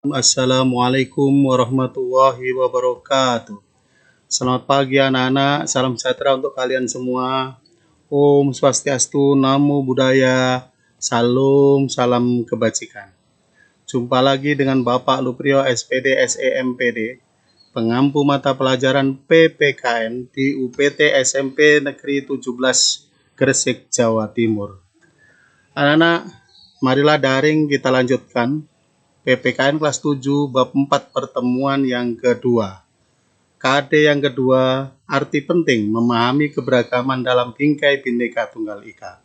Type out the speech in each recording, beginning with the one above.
Assalamualaikum warahmatullahi wabarakatuh. Selamat pagi anak-anak, salam sejahtera untuk kalian semua. Om Swastiastu, Namo Buddhaya, salam kebajikan. Jumpa lagi dengan Bapak Luprio SPD SEMPD, pengampu mata pelajaran PPKN di UPT SMP Negeri 17 Gresik, Jawa Timur. Anak-anak, marilah daring kita lanjutkan PPKN kelas 7 bab 4 pertemuan yang kedua. KD yang kedua, arti penting memahami keberagaman dalam bingkai Bhinneka Tunggal Ika.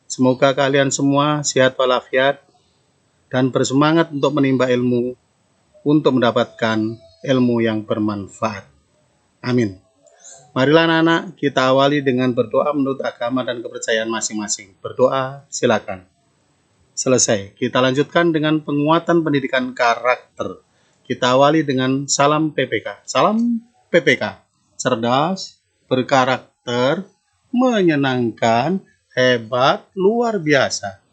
Semoga kalian semua sehat walafiat dan bersemangat untuk menimba ilmu untuk mendapatkan ilmu yang bermanfaat. Amin. Marilah anak-anak kita awali dengan berdoa menurut agama dan kepercayaan masing-masing. Berdoa, silakan. Selesai. Kita lanjutkan dengan penguatan pendidikan karakter. Kita awali dengan salam PPK. Salam PPK. Cerdas, berkarakter, menyenangkan, hebat, luar biasa.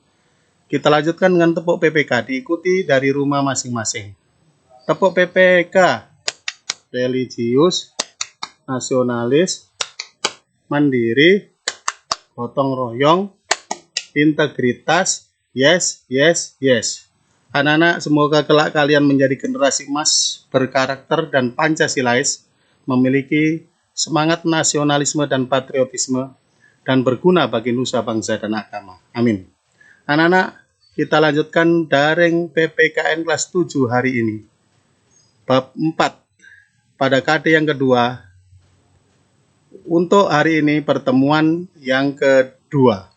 Kita lanjutkan dengan tepuk PPK. Diikuti dari rumah masing-masing. Tepuk PPK. Religius, nasionalis, mandiri, gotong royong, integritas. Yes. Anak-anak, semoga kelak kalian menjadi generasi emas, berkarakter dan Pancasilais, memiliki semangat nasionalisme dan patriotisme, dan berguna bagi nusa bangsa dan agama. Amin. Anak-anak, kita lanjutkan daring PPKN kelas 7 hari ini. Bab 4 pada KD yang kedua. Untuk hari ini pertemuan yang kedua.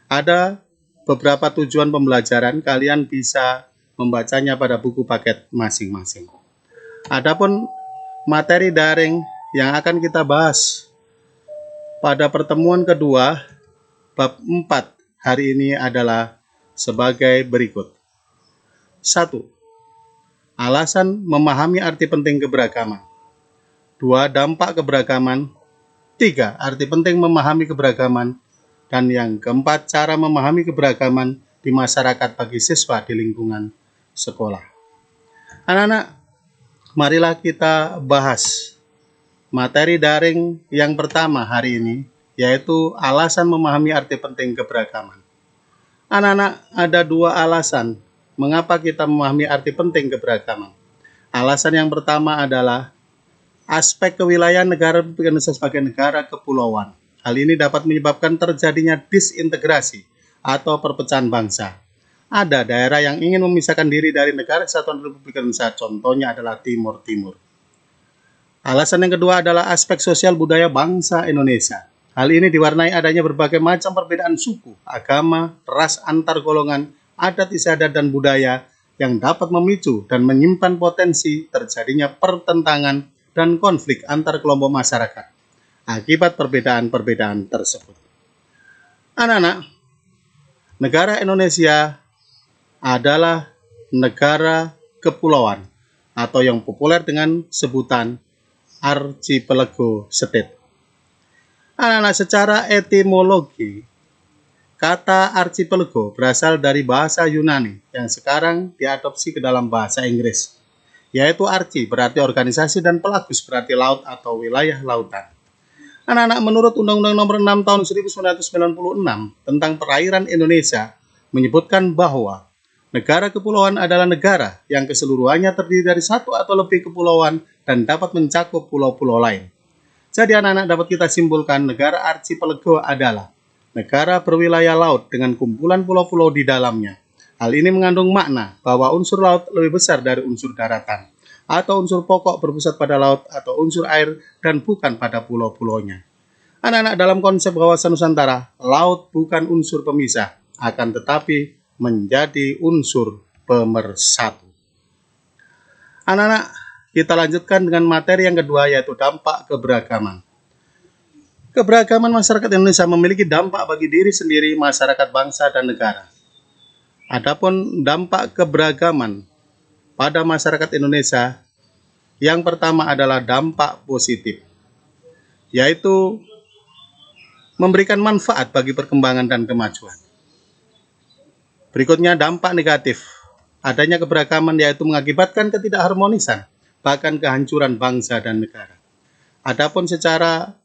Ada beberapa tujuan pembelajaran, kalian bisa membacanya pada buku paket masing-masing. Adapun materi daring yang akan kita bahas pada pertemuan kedua, bab 4 hari ini adalah sebagai berikut. 1. Alasan memahami arti penting keberagaman. 2. Dampak keberagaman. 3. Arti penting memahami keberagaman. Dan yang keempat, cara memahami keberagaman di masyarakat bagi siswa di lingkungan sekolah. Anak-anak, marilah kita bahas materi daring yang pertama hari ini, yaitu alasan memahami arti penting keberagaman. Anak-anak, ada dua alasan mengapa kita memahami arti penting keberagaman. Alasan yang pertama adalah aspek kewilayahan negara Indonesia sebagai negara kepulauan. Hal ini dapat menyebabkan terjadinya disintegrasi atau perpecahan bangsa. Ada daerah yang ingin memisahkan diri dari negara kesatuan Republik Indonesia, contohnya adalah Timur Timur. Alasan yang kedua adalah aspek sosial budaya bangsa Indonesia. Hal ini diwarnai adanya berbagai macam perbedaan suku, agama, ras antar golongan, adat istiadat dan budaya yang dapat memicu dan menyimpan potensi terjadinya pertentangan dan konflik antar kelompok masyarakat akibat perbedaan-perbedaan tersebut. Anak-anak, negara Indonesia adalah negara kepulauan atau yang populer dengan sebutan archipelago state. Anak-anak, secara etimologi, kata archipelago berasal dari bahasa Yunani yang sekarang diadopsi ke dalam bahasa Inggris, yaitu archi berarti organisasi dan pelagus berarti laut atau wilayah lautan. Anak-anak, menurut Undang-Undang Nomor 6 Tahun 1996 tentang Perairan Indonesia menyebutkan bahwa negara kepulauan adalah negara yang keseluruhannya terdiri dari satu atau lebih kepulauan dan dapat mencakup pulau-pulau lain. Jadi anak-anak, dapat kita simpulkan negara archipelago adalah negara berwilayah laut dengan kumpulan pulau-pulau di dalamnya. Hal ini mengandung makna bahwa unsur laut lebih besar dari unsur daratan, atau unsur pokok berpusat pada laut atau unsur air dan bukan pada pulau-pulaunya. Anak-anak, dalam konsep kawasan Nusantara, laut bukan unsur pemisah, akan tetapi menjadi unsur pemersatu. Anak-anak, kita lanjutkan dengan materi yang kedua, yaitu dampak keberagaman. Keberagaman masyarakat Indonesia memiliki dampak bagi diri sendiri, masyarakat, bangsa, dan negara. Adapun dampak keberagaman pada masyarakat Indonesia, yang pertama adalah dampak positif, yaitu memberikan manfaat bagi perkembangan dan kemajuan. Berikutnya dampak negatif, adanya keberagaman yaitu mengakibatkan ketidakharmonisan, bahkan kehancuran bangsa dan negara. Adapun secara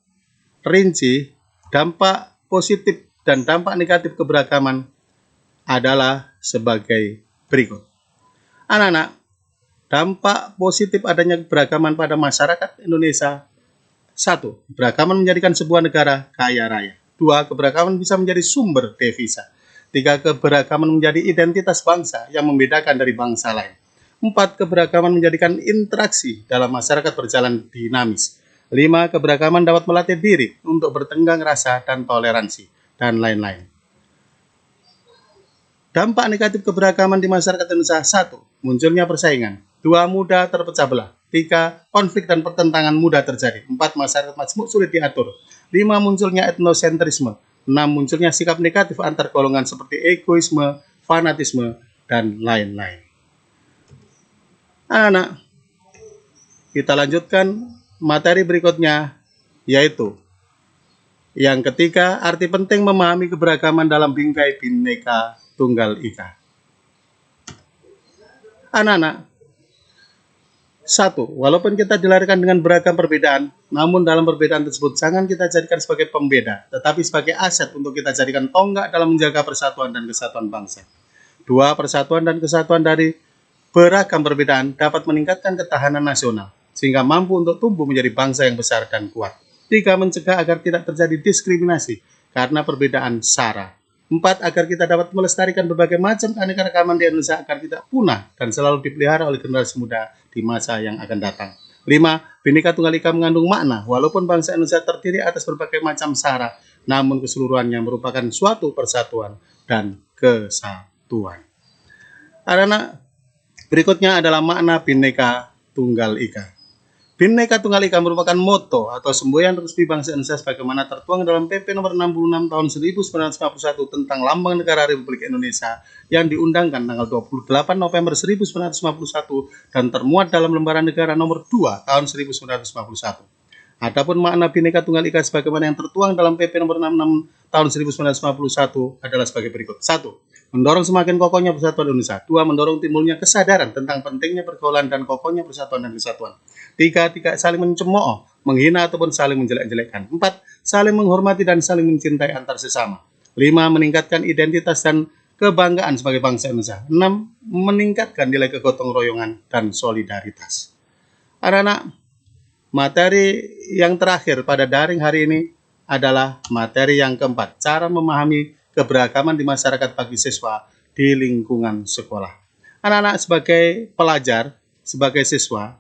rinci, dampak positif dan dampak negatif keberagaman adalah sebagai berikut. Anak-anak, dampak positif adanya keberagaman pada masyarakat Indonesia: 1. Keberagaman menjadikan sebuah negara kaya raya. 2. Keberagaman bisa menjadi sumber devisa. 3. Keberagaman menjadi identitas bangsa yang membedakan dari bangsa lain. 4. Keberagaman menjadikan interaksi dalam masyarakat berjalan dinamis. 5. Keberagaman dapat melatih diri untuk bertenggang rasa dan toleransi, dan lain-lain. Dampak negatif keberagaman di masyarakat Indonesia: 1. Munculnya persaingan. 2. Mudah terpecah belah. 3. Konflik dan pertentangan mudah terjadi. 4. Masyarakat majmuk sulit diatur. 5. Munculnya etnosentrisme. 6. Munculnya sikap negatif antar golongan seperti egoisme, fanatisme, dan lain-lain. Anak-anak, kita lanjutkan materi berikutnya, yaitu yang ketiga, arti penting memahami keberagaman dalam bingkai Bhinneka Tunggal Ika. Anak-anak, 1. Walaupun kita dilahirkan dengan beragam perbedaan, namun dalam perbedaan tersebut jangan kita jadikan sebagai pembeda, tetapi sebagai aset untuk kita jadikan tonggak dalam menjaga persatuan dan kesatuan bangsa. 2. Persatuan dan kesatuan dari beragam perbedaan dapat meningkatkan ketahanan nasional, sehingga mampu untuk tumbuh menjadi bangsa yang besar dan kuat. 3. Mencegah agar tidak terjadi diskriminasi karena perbedaan sara. 4. Agar kita dapat melestarikan berbagai macam keanekaragaman di Indonesia agar tidak punah dan selalu dipelihara oleh generasi muda di masa yang akan datang. 5. Bhinneka Tunggal Ika mengandung makna, walaupun bangsa Indonesia terdiri atas berbagai macam sara, namun keseluruhannya merupakan suatu persatuan dan kesatuan. Anak-anak, berikutnya adalah makna Bhinneka Tunggal Ika. Bhinneka Tunggal Ika merupakan moto atau semboyan resmi bangsa Indonesia sebagaimana tertuang dalam PP nomor 66 tahun 1951 tentang Lambang Negara Republik Indonesia yang diundangkan tanggal 28 November 1951 dan termuat dalam Lembaran Negara nomor 2 tahun 1951. Adapun makna Bhinneka Tunggal Ika sebagaimana yang tertuang dalam PP nomor 66 tahun 1951 adalah sebagai berikut. 1. Mendorong semakin kokohnya persatuan Indonesia. 2. Mendorong timbulnya kesadaran tentang pentingnya pergaulan dan kokohnya persatuan dan kesatuan. 3. Tidak saling mencemooh, menghina ataupun saling menjelek-jelekkan. 4. Saling menghormati dan saling mencintai antar sesama. 5. Meningkatkan identitas dan kebanggaan sebagai bangsa Indonesia. 6. Meningkatkan nilai kegotong royongan dan solidaritas. Anak-anak, materi yang terakhir pada daring hari ini adalah materi yang keempat, cara memahami keberagaman di masyarakat bagi siswa di lingkungan sekolah. Anak-anak, sebagai pelajar, sebagai siswa,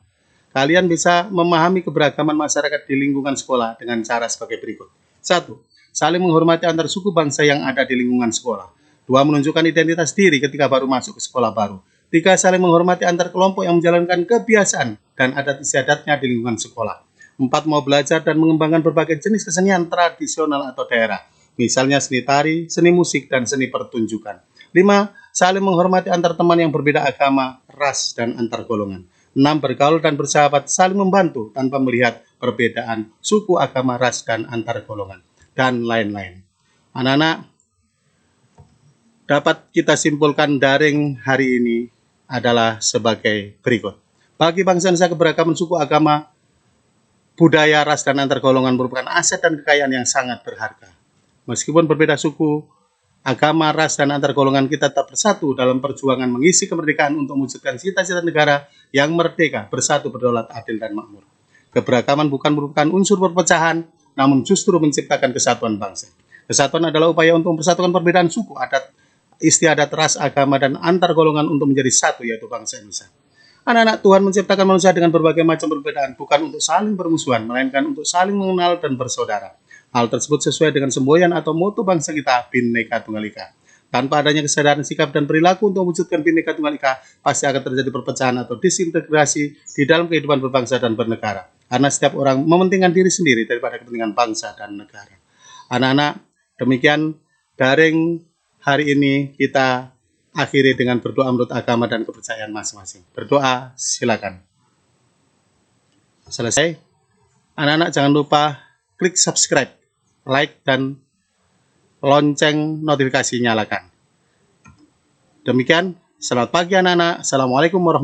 kalian bisa memahami keberagaman masyarakat di lingkungan sekolah dengan cara sebagai berikut. 1. Saling menghormati antar suku bangsa yang ada di lingkungan sekolah. 2. Menunjukkan identitas diri ketika baru masuk ke sekolah baru. 3. Saling menghormati antar kelompok yang menjalankan kebiasaan dan adat istiadatnya di lingkungan sekolah. 4. Mau belajar dan mengembangkan berbagai jenis kesenian tradisional atau daerah, misalnya seni tari, seni musik, dan seni pertunjukan. 5. Saling menghormati antar teman yang berbeda agama, ras, dan antar golongan. 6. Bergaul dan bersahabat, saling membantu tanpa melihat perbedaan suku, agama, ras, dan antar golongan, dan lain-lain. Anak-anak, dapat kita simpulkan daring hari ini adalah sebagai berikut. Bagi bangsa Indonesia, keberagaman suku, agama, budaya, ras, dan antar golongan merupakan aset dan kekayaan yang sangat berharga. Meskipun berbeda suku, agama, ras, dan antar golongan, kita tetap bersatu dalam perjuangan mengisi kemerdekaan untuk mewujudkan cita-cita negara yang merdeka, bersatu, berdaulat, adil, dan makmur. Keberagaman bukan merupakan unsur perpecahan, namun justru menciptakan kesatuan bangsa. Kesatuan adalah upaya untuk mempersatukan perbedaan suku, adat, istiadat, ras, agama, dan antar golongan untuk menjadi satu, yaitu bangsa Indonesia. Anak-anak, Tuhan menciptakan manusia dengan berbagai macam perbedaan, bukan untuk saling bermusuhan, melainkan untuk saling mengenal dan bersaudara. Hal tersebut sesuai dengan semboyan atau moto bangsa kita, Bhinneka Tunggal Ika. Tanpa adanya kesadaran sikap dan perilaku untuk mewujudkan Bhinneka Tunggal Ika, pasti akan terjadi perpecahan atau disintegrasi di dalam kehidupan berbangsa dan bernegara. Karena setiap orang mementingkan diri sendiri daripada kepentingan bangsa dan negara. Anak-anak, demikian daring hari ini kita akhiri dengan berdoa menurut agama dan kepercayaan masing-masing. Berdoa, silakan. Selesai. Anak-anak, jangan lupa klik subscribe, like, dan lonceng notifikasi nyalakan. Demikian, Selamat pagi anak-anak. Assalamualaikum warahmatullahi wabarakatuh.